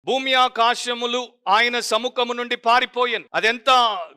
భూమి ఆకాశములు ఆయన సముఖము నుండి పారిపోయాను. అదెంత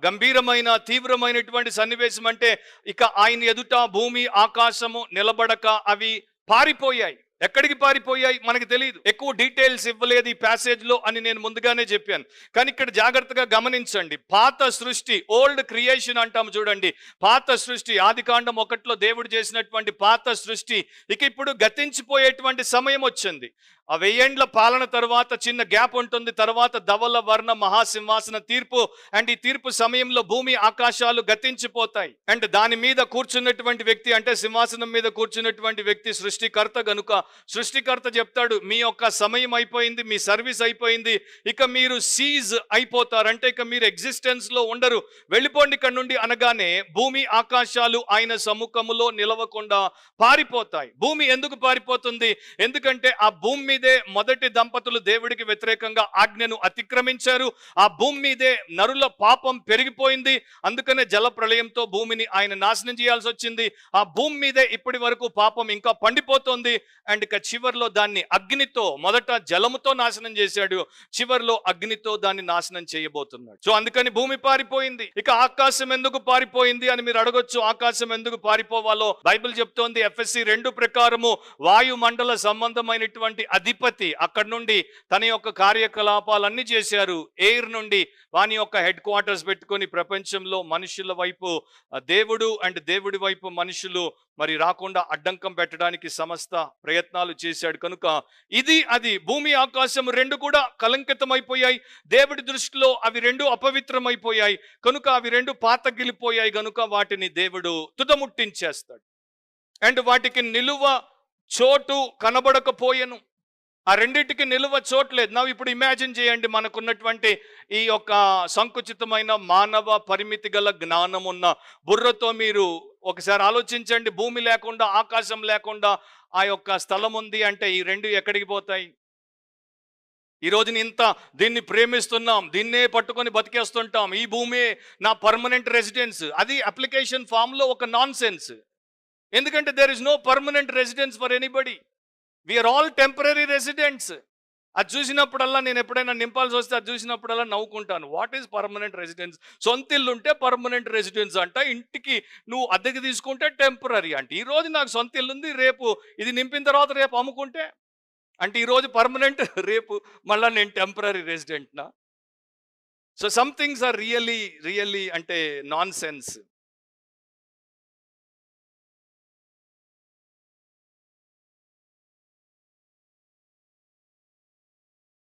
గంభీరమైన తీవ్రమైనటువంటి సన్నివేశం అంటే, ఇక ఆయన ఎదుట భూమి ఆకాశము నిలబడక అవి పారిపోయాయి. ఎక్కడికి పారిపోయాయి మనకి తెలియదు. ఎక్కువ డీటెయిల్స్ ఇవ్వలేదు ఈ ప్యాసేజ్ లో అని నేను ముందుగానే చెప్పాను. కానీ ఇక్కడ జాగ్రత్తగా గమనించండి. పాత సృష్టి, ఓల్డ్ క్రియేషన్ అంటాము చూడండి. పాత సృష్టి, ఆదికాండం 1లో దేవుడు చేసినటువంటి పాత సృష్టి ఇక ఇప్పుడు గతించిపోయేటువంటి సమయం వచ్చింది. ఆ 1000 ఏండ్ల పాలన తర్వాత చిన్న గ్యాప్ ఉంటుంది. తర్వాత ధవల వర్ణ మహాసింహాసన తీర్పు. అండ్ ఈ తీర్పు సమయంలో భూమి ఆకాశాలు గతించిపోతాయి. అండ్ దాని మీద కూర్చున్నటువంటి వ్యక్తి, అంటే సింహాసనం మీద కూర్చున్నటువంటి వ్యక్తి సృష్టికర్త గనుక సృష్టికర్త చెప్తాడు, మీ యొక్క సమయం అయిపోయింది, మీ సర్వీస్ అయిపోయింది, ఇక మీరు సీజ్ అయిపోతారు, అంటే ఇక మీరు ఎగ్జిస్టెన్స్ లో ఉండరు, వెళ్ళిపోండి ఇక్కడ నుండి అనగానే భూమి ఆకాశాలు ఆయన సముఖములో నిలవకుండా పారిపోతాయి. భూమి ఎందుకు పారిపోతుంది? ఎందుకంటే ఆ భూమి మీదే మొదటి దంపతులు దేవుడికి వ్యతిరేకంగా ఆజ్ఞను అతిక్రమించారు. ఆ భూమి మీదే నరుల పాపం పెరిగిపోయింది. అందుకనే జల ప్రళయంతో భూమిని ఆయన నాశనం చేయాల్సి వచ్చింది. ఆ భూమి మీదే ఇప్పటి వరకు పాపం ఇంకా పండిపోతుంది. అండ్ ఇక చివర్లో దాన్ని అగ్నితో, మొదట జలముతో నాశనం చేశాడు, చివర్లో అగ్నితో దాన్ని నాశనం చేయబోతున్నాడు. సో అందుకని భూమి పారిపోయింది. ఇక ఆకాశం ఎందుకు పారిపోయింది అని మీరు అడగొచ్చు. ఆకాశం ఎందుకు పారిపోవాలో బైబిల్ చెప్తోంది. FSC 2 ప్రకారము వాయుమండల సంబంధమైనటువంటి అధిపతి అక్కడి నుండి తన యొక్క కార్యకలాపాలన్నీ చేశారు. ఎయిర్ నుండి వాని యొక్క హెడ్ క్వార్టర్స్ పెట్టుకొని ప్రపంచంలో మనుషుల వైపు దేవుడు అండ్ దేవుడి వైపు మనుషులు మరి రాకుండా అడ్డంకం పెట్టడానికి సమస్త ప్రయత్నాలు చేశాడు. కనుక ఇది అది భూమి ఆకాశం రెండు కూడా కలంకితమైపోయాయి. దేవుడి దృష్టిలో అవి రెండు అపవిత్రమైపోయాయి. కనుక అవి రెండు పాతగిలిపోయాయి. కనుక వాటిని దేవుడు తుదముట్టించేస్తాడు. అండ్ వాటికి నిలువ చోటు కనబడకపోయెను. ఆ రెండింటికి నిలువ చోట్లేదు. నా ఇప్పుడు ఇమాజిన్ చేయండి, మనకున్నటువంటి ఈ యొక్క సంకుచితమైన మానవ పరిమితి గల జ్ఞానం ఉన్న బుర్రతో మీరు ఒకసారి ఆలోచించండి. భూమి లేకుండా, ఆకాశం లేకుండా ఆ యొక్క స్థలం ఉంది అంటే ఈ రెండు ఎక్కడికి పోతాయి? ఈ రోజుని దీన్ని ప్రేమిస్తున్నాం, దీన్నే పట్టుకొని బతికేస్తుంటాం, ఈ భూమి నా పర్మనెంట్ రెసిడెన్స్. అది అప్లికేషన్ ఫామ్ లో ఒక నాన్ సెన్స్. ఎందుకంటే there is no permanent residence for anybody. We are all temporary residents. అది చూసినప్పుడల్లా, నేను ఎప్పుడైనా నింపాల్సి వస్తే అది చూసినప్పుడల్లా నవ్వుకుంటాను. What is permanent residence? సొంత ఇల్లు ఉంటే పర్మనెంట్ రెసిడెన్స్ అంట, ఇంటికి నువ్వు అద్దెకి తీసుకుంటే టెంపరీ అంట. ఈ రోజు నాకు సొంత ఇల్లు ఉంది, రేపు ఇది నింపిన తర్వాత రేపు అమ్ముకుంటే అంటే ఈరోజు పర్మనెంట్, రేపు మళ్ళీ నేను టెంపరీ రెసిడెంట్నా? So some things are really అంటే నాన్ సెన్స్.